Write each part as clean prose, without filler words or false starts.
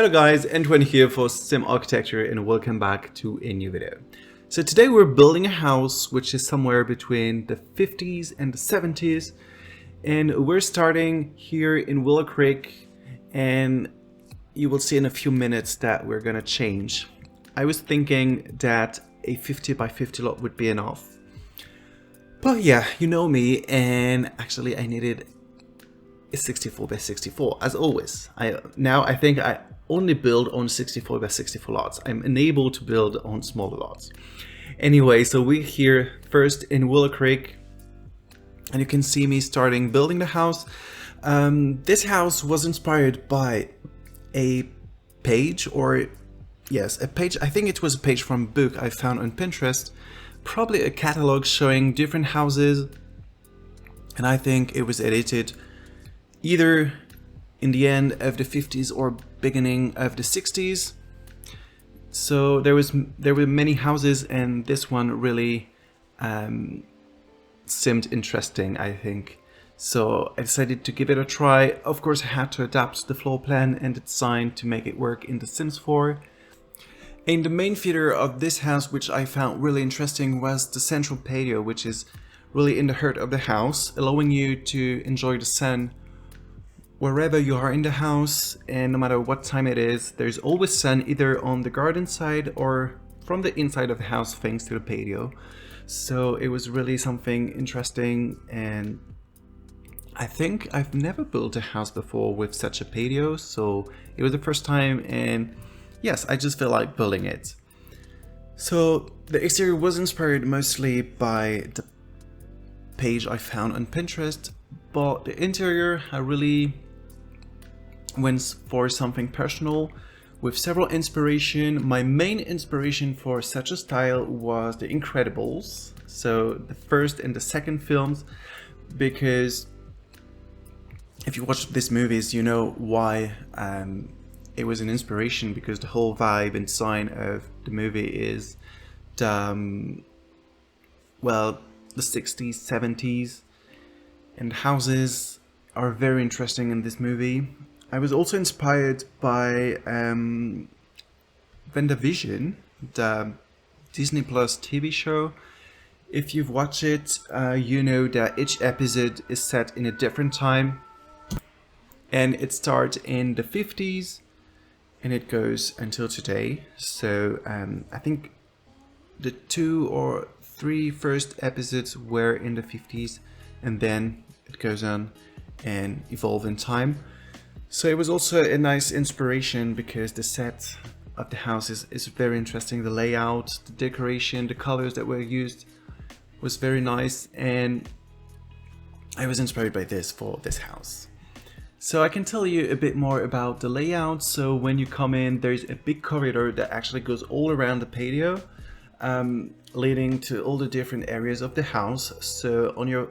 Hello guys, Antoine here for Simarchitecture and welcome back to a new video. So today we're building a house which is somewhere between the 50s and the 70s, and we're starting here in Willow Creek, and you will see in a few minutes that we're gonna change. I was thinking that a 50 by 50 lot would be enough. But yeah, you know me, and actually I needed a 64 by 64 as always. I think I only build on 64 by 64 lots. I'm unable to build on smaller lots. Anyway, so we're here first in Willow Creek, and you can see me starting building the house. This house was inspired by a page, or yes, a page. I think it was a page from a book I found on Pinterest, probably a catalog showing different houses, and I think it was edited either in the end of the 50s or beginning of the 60s. So there were many houses, and this one really seemed interesting, I think. So I decided to give it a try. Of course, I had to adapt the floor plan and the design to make it work in The Sims 4. And the main feature of this house, which I found really interesting, was the central patio, which is really in the heart of the house, allowing you to enjoy the sun wherever you are in the house, and no matter what time it is, there's always sun either on the garden side or from the inside of the house thanks to the patio. So it was really something interesting, and I think I've never built a house before with such a patio, so it was the first time, and yes, I just feel like building it. So the exterior was inspired mostly by the page I found on Pinterest, but the interior I really went for something personal with several inspiration. My main inspiration for such a style was The Incredibles, so the first and the second films, because if you watch these movies you know why it was an inspiration, because the whole vibe and sign of the movie is the, well, the 60s, 70s, and houses are very interesting in this movie. I was also inspired by WandaVision, the Disney Plus TV show. If you've watched it, you know that each episode is set in a different time, and it starts in the 50s and it goes until today. So I think the 2 or 3 first episodes were in the 50s, and then it goes on and evolve in time. So it was also a nice inspiration because the set of the house is very interesting. The layout, the decoration, the colors that were used was very nice, and I was inspired by this for this house. So I can tell you a bit more about the layout. So when you come in, there's a big corridor that actually goes all around the patio, leading to all the different areas of the house. So on your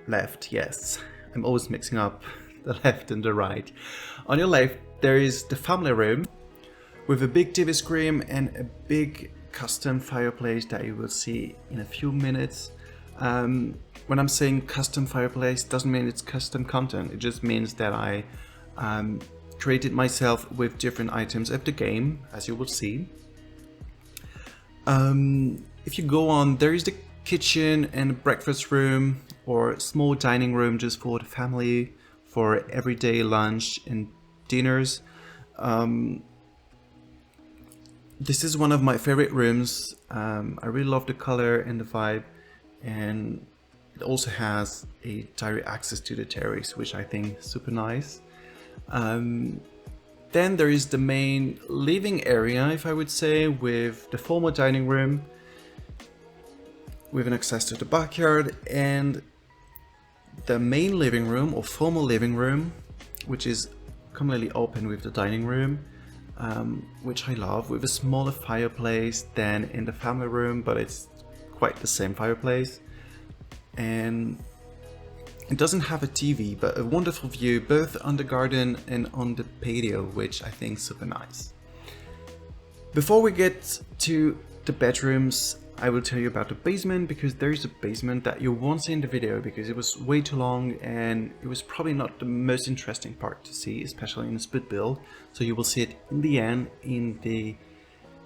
left, yes, I'm always mixing up the left and the right. On your left there is the family room with a big TV screen and a big custom fireplace that you will see in a few minutes. When I'm saying custom fireplace, doesn't mean it's custom content, it just means that I created myself with different items of the game, as you will see. If you go on, there is the kitchen and breakfast room, or small dining room just for the family, for everyday lunch and dinners. This is one of my favorite rooms. I really love the color and the vibe, and it also has a direct access to the terrace, which I think is super nice. Then there is the main living area, if I would say, with the formal dining room with an access to the backyard, and the main living room or formal living room, which is completely open with the dining room, which I love, with a smaller fireplace than in the family room, but it's quite the same fireplace. And it doesn't have a TV, but a wonderful view both on the garden and on the patio, which I think is super nice. Before we get to the bedrooms, I will tell you about the basement, because there is a basement that you won't see in the video because it was way too long and it was probably not the most interesting part to see, especially in a split build. So you will see it in the end in the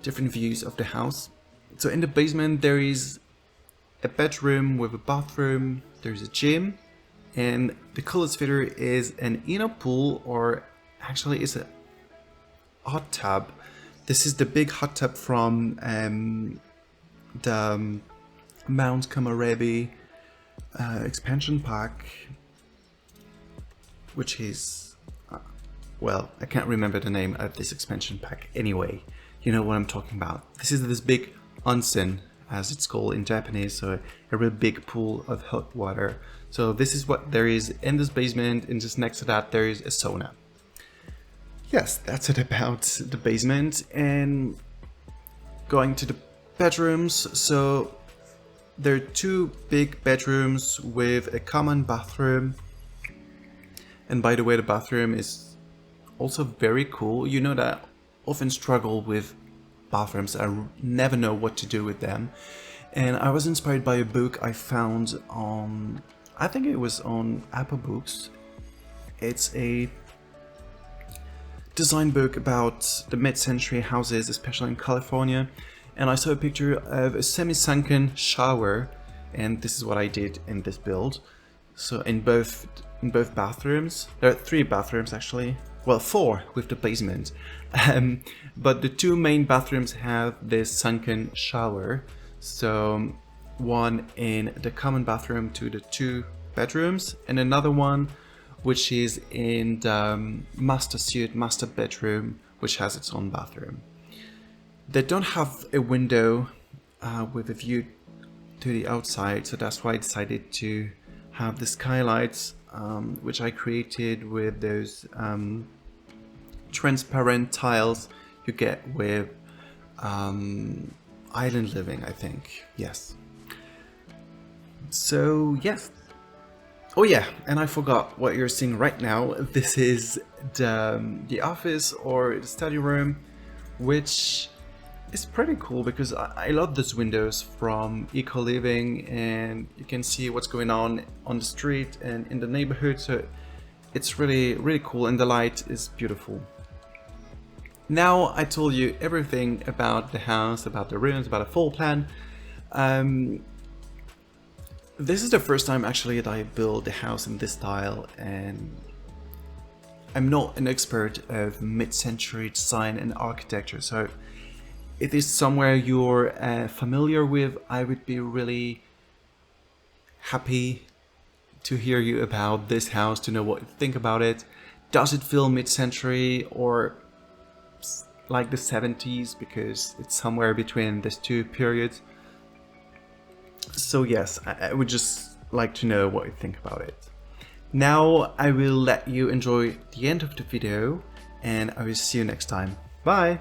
different views of the house. So in the basement there is a bedroom with a bathroom, there's a gym, and the coolest feature is an inner pool, or actually it's a hot tub. This is the big hot tub from the Mount Kamarebi expansion pack, which is, well, I can't remember the name of this expansion pack. Anyway, you know what I'm talking about. This is this big onsen, as it's called in Japanese, so a real big pool of hot water. So this is what there is in this basement, and just next to that there is a sauna. Yes, that's it about the basement. And going to the bedrooms, so there are two big bedrooms with a common bathroom. And by the way, the bathroom is also very cool. You know that I often struggle with bathrooms. I never know what to do with them. And I was inspired by a book I found on, I think it was on Apple Books. It's a design book about the mid-century houses, especially in California. And I saw a picture of a semi-sunken shower, and this is what I did in this build. So in both bathrooms, there are 3 bathrooms actually, well 4 with the basement, but the 2 main bathrooms have this sunken shower. So one in the common bathroom to the 2 bedrooms, and another one which is in the master bedroom, which has its own bathroom. They don't have a window with a view to the outside, so that's why I decided to have the skylights, which I created with those transparent tiles you get with island living, I think. Yes. So yes. Oh yeah, and I forgot what you're seeing right now. This is the office or the study room, which is pretty cool because I love these windows from Eco Living, and you can see what's going on the street and in the neighborhood. So it's really cool, and the light is beautiful. Now I told you everything about the house, about the rooms, about a floor plan. This is the first time actually that I build a house in this style, and I'm not an expert of mid-century design and architecture, so if it is somewhere you're familiar with, I would be really happy to hear you about this house, to know what you think about it. Does it feel mid-century or like the 70s, because it's somewhere between these 2 periods? So yes, I would just like to know what you think about it. Now I will let you enjoy the end of the video, and I will see you next time. Bye!